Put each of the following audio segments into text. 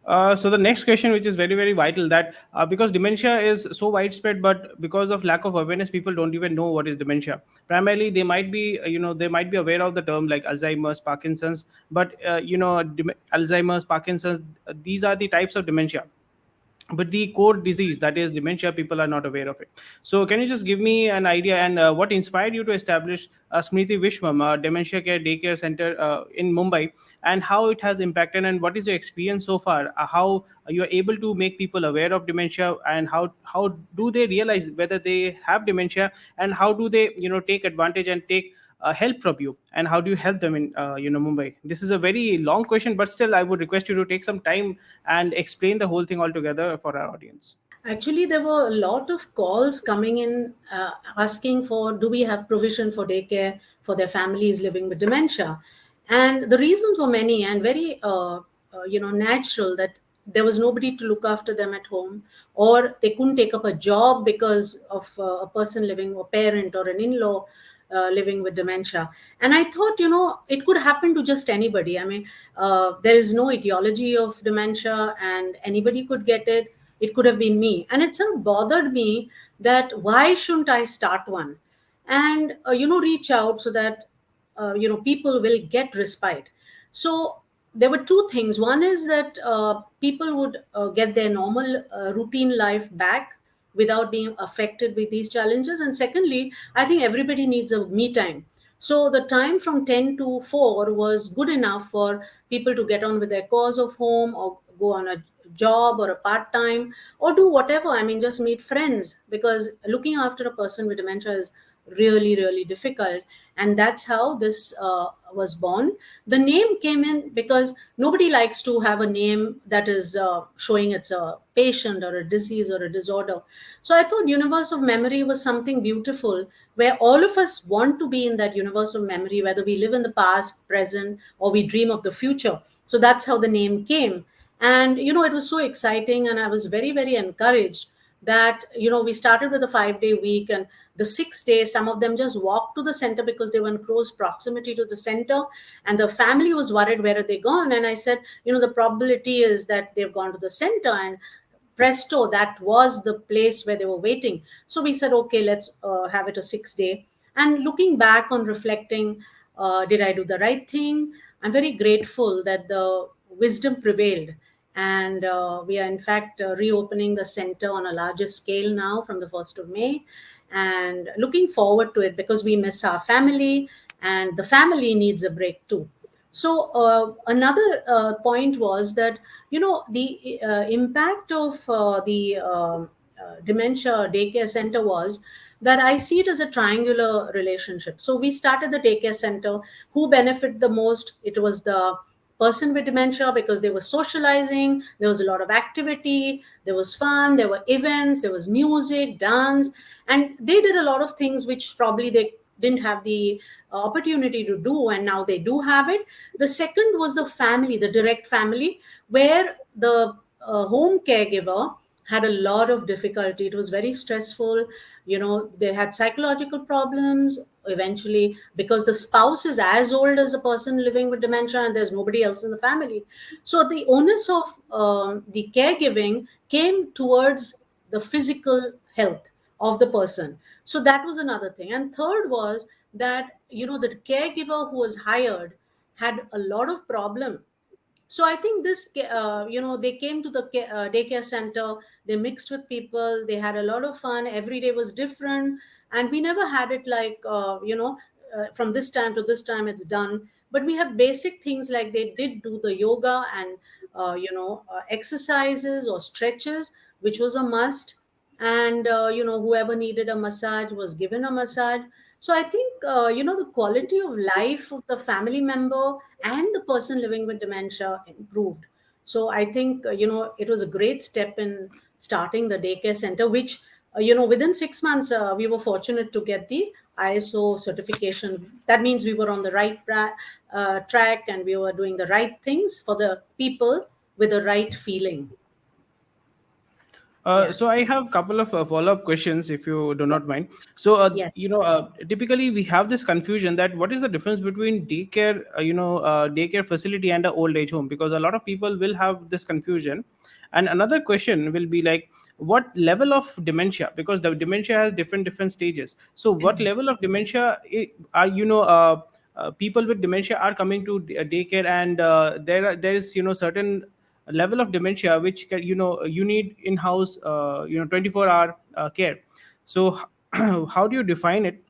So the next question, which is very very vital, that because dementia is so widespread, but because of lack of awareness, people don't even know what is dementia. Primarily, they might be they might be aware of the term like Alzheimer's, Parkinson's, but Alzheimer's, Parkinson's, these are the types of dementia, but the core disease, that is dementia, people are not aware of it. So can you just give me an idea, and what inspired you to establish Smriti Vishwam dementia care daycare center in Mumbai, and how it has impacted, and what is your experience so far, how you are able to make people aware of dementia, and how do they realize whether they have dementia, and how do they take advantage and take help from you, and how do you help them in Mumbai? This is a very long question, but still I would request you to take some time and explain the whole thing altogether for our audience. Actually, there were a lot of calls coming in asking for, do we have provision for daycare for their families living with dementia? And the reasons were many and very, natural, that there was nobody to look after them at home, or they couldn't take up a job because of a person living, a parent or an in-law living with dementia. And I thought, it could happen to just anybody. I mean, there is no etiology of dementia, and anybody could get it. It could have been me. And it sort of bothered me that why shouldn't I start one? And, reach out so that, people will get respite. So there were two things. One is that people would get their normal routine life back without being affected with these challenges. And secondly, I think everybody needs a me time. So the time from 10 to 4 was good enough for people to get on with their cause of home, or go on a job or a part time, or do whatever. I mean, just meet friends, because looking after a person with dementia is really, really difficult. And that's how this was born. The name came in because nobody likes to have a name that is showing it's a patient or a disease or a disorder. So I thought universe of memory was something beautiful, where all of us want to be in that universe of memory, whether we live in the past, present, or we dream of the future. So that's how the name came. And it was so exciting, and I was very, very encouraged that we started with a 5-day week, and the 6th day some of them just walked to the center because they were in close proximity to the center, and the family was worried, where are they gone? And I said, the probability is that they've gone to the center. And presto, that was the place where they were waiting. So we said, okay, let's have it a 6-day. And looking back on reflecting, did I do the right thing? I'm very grateful that the wisdom prevailed. And we are, in fact, reopening the center on a larger scale now from the 1st of May. And looking forward to it, because we miss our family, and the family needs a break too. So another point was that the impact of the dementia daycare center was that I see it as a triangular relationship. So we started the daycare center. Who benefited the most? It was the person with dementia, because they were socializing, there was a lot of activity, there was fun, there were events, there was music, dance, and they did a lot of things which probably they didn't have the opportunity to do, and now they do have it. The second was the family, the direct family, where the home caregiver had a lot of difficulty. It was very stressful. They had psychological problems eventually, because the spouse is as old as the person living with dementia, and there's nobody else in the family. So the onus of the caregiving came towards the physical health of the person. So that was another thing. And third was that the caregiver who was hired had a lot of problem. So I think this they came to the daycare center, they mixed with people, they had a lot of fun, every day was different. And we never had it like from this time to this time it's done. But we have basic things, like they did do the yoga and exercises or stretches, which was a must. And whoever needed a massage was given a massage. So I think the quality of life of the family member and the person living with dementia improved. So I think it was a great step in starting the daycare center, which within 6 months we were fortunate to get the ISO certification. That means we were on the right track, and we were doing the right things for the people with the right feeling. Yeah. So I have a couple of follow-up questions, if you do not Yes. mind. So, Yes. typically we have this confusion that what is the difference between daycare, daycare facility and a old age home? Because a lot of people will have this confusion. And another question will be like, what level of dementia? Because the dementia has different stages. So, what level of dementia are people with dementia are coming to daycare, and there is certain level of dementia which you need in-house 24-hour care. So how do you define it?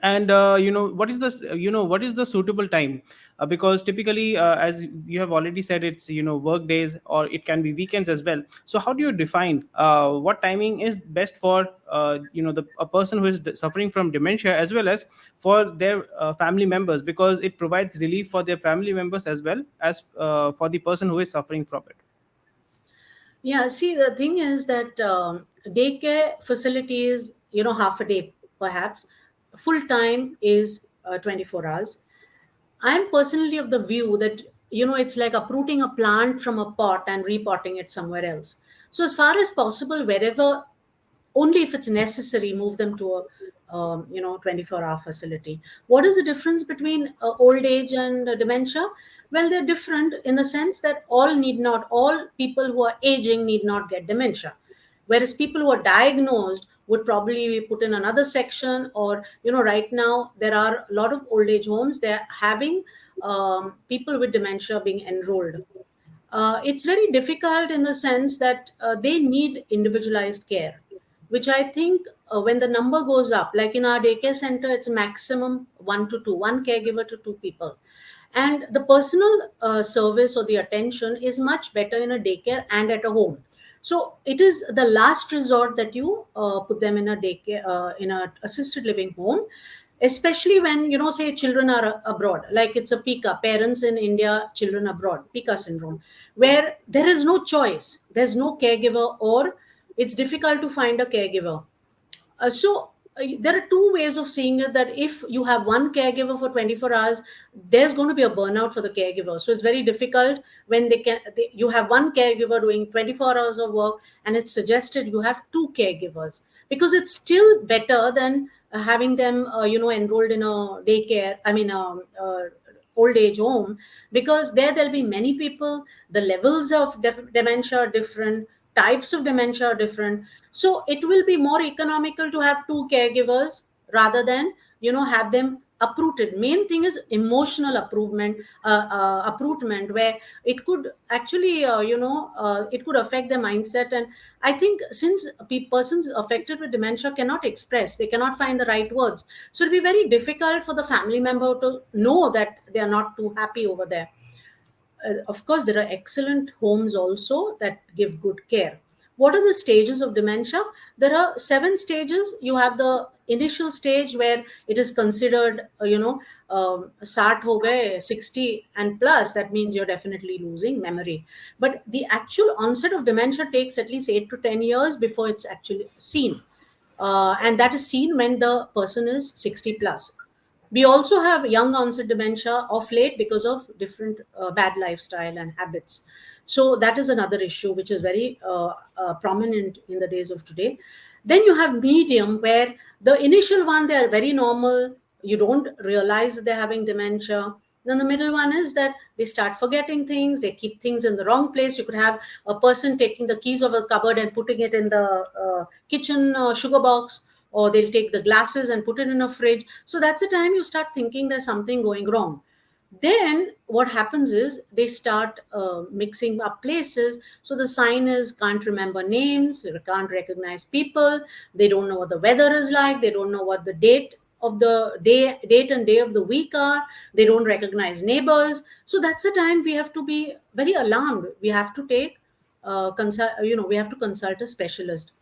And what is the suitable time? Because typically, as you have already said, it's work days, or it can be weekends as well. So how do you define what timing is best for a person who is suffering from dementia, as well as for their family members, because it provides relief for their family members as well as for the person who is suffering from it. Yeah, see, the thing is that daycare facilities, half a day perhaps, full time is 24 hours. I'm personally of the view that, it's like uprooting a plant from a pot and repotting it somewhere else. So, as far as possible, wherever, only if it's necessary, move them to a 24-hour facility. What is the difference between old age and dementia? Well, they're different in the sense that all people who are aging need not get dementia, whereas people who are diagnosed would probably be put in another section. Or, right now there are a lot of old age homes, they're having people with dementia being enrolled. It's very difficult in the sense that they need individualized care, which I think when the number goes up, like in our daycare center, it's maximum one to two, one caregiver to two people. And the personal service or the attention is much better in a daycare and at a home. So it is the last resort that you put them in a daycare, in a assisted living home, especially when, say children are abroad, like it's a pika, parents in India, children abroad, pika syndrome, where there is no choice, there's no caregiver, or it's difficult to find a caregiver. There are two ways of seeing it, that if you have one caregiver for 24 hours, there's going to be a burnout for the caregiver. So it's very difficult when you have one caregiver doing 24 hours of work, and it's suggested you have two caregivers, because it's still better than having them enrolled in a daycare, I mean old age home, because there'll be many people, the levels of dementia are different, types of dementia are different. So it will be more economical to have two caregivers rather than have them uprooted. Main thing is emotional uprootment, where it could actually it could affect their mindset. And I think since persons affected with dementia cannot express, they cannot find the right words, so it'll be very difficult for the family member to know that they are not too happy over there. Of course, there are excellent homes also that give good care. What are the stages of dementia? There are 7 stages. You have the initial stage where it is considered, 60 ho gaye, 60 and plus, that means you're definitely losing memory. But the actual onset of dementia takes at least 8 to 10 years before it's actually seen. And that is seen when the person is 60 plus. We also have young onset dementia of late because of different bad lifestyle and habits. So that is another issue which is very prominent in the days of today. Then you have medium, where the initial one, they are very normal. You don't realize they're having dementia. Then the middle one is that they start forgetting things, they keep things in the wrong place. You could have a person taking the keys of a cupboard and putting it in the kitchen sugar box, or they'll take the glasses and put it in a fridge. So that's the time you start thinking there's something going wrong. Then what happens is they start mixing up places. So the sign is can't remember names, can't recognize people, they don't know what the weather is like, they don't know what the date and day of the week are, they don't recognize neighbors. So that's the time we have to be very alarmed. We have to we have to consult a specialist.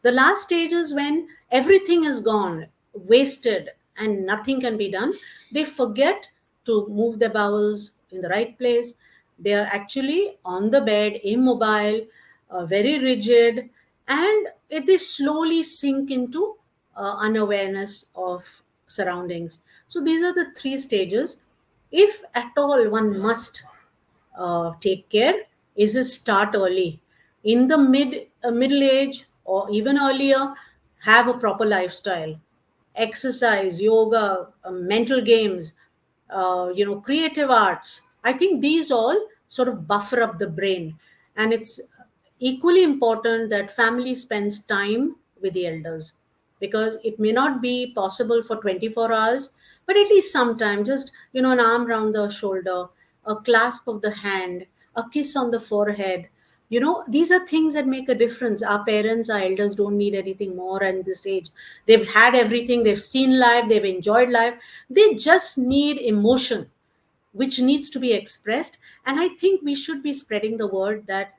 The last stage is when everything is gone, wasted, and nothing can be done. They forget to move their bowels in the right place. They are actually on the bed, immobile, very rigid, and they slowly sink into unawareness of surroundings. So these are the 3 stages. If at all one must take care, is to start early. In the mid middle age or even earlier, have a proper lifestyle, exercise, yoga, mental games, creative arts. I think these all sort of buffer up the brain. And it's equally important that family spends time with the elders, because it may not be possible for 24 hours, but at least sometime, just, an arm around the shoulder, a clasp of the hand, a kiss on the forehead. These are things that make a difference. Our parents, our elders don't need anything more at this age. They've had everything, they've seen life, they've enjoyed life. They just need emotion, which needs to be expressed. And I think we should be spreading the word that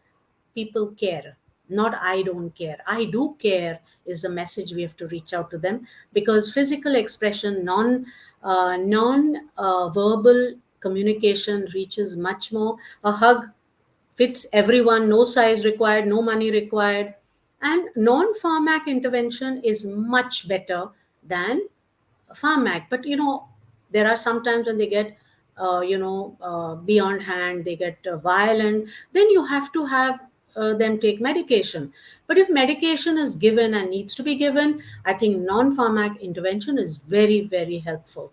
people care, not I don't care. I do care is the message we have to reach out to them, because physical expression, non verbal communication reaches much more. A hug fits everyone, no size required, no money required. And non pharmac intervention is much better than pharmac. But there are sometimes when they get beyond hand, they get violent, then you have to have them take medication. But if medication is given and needs to be given, I think non pharmac intervention is very, very helpful.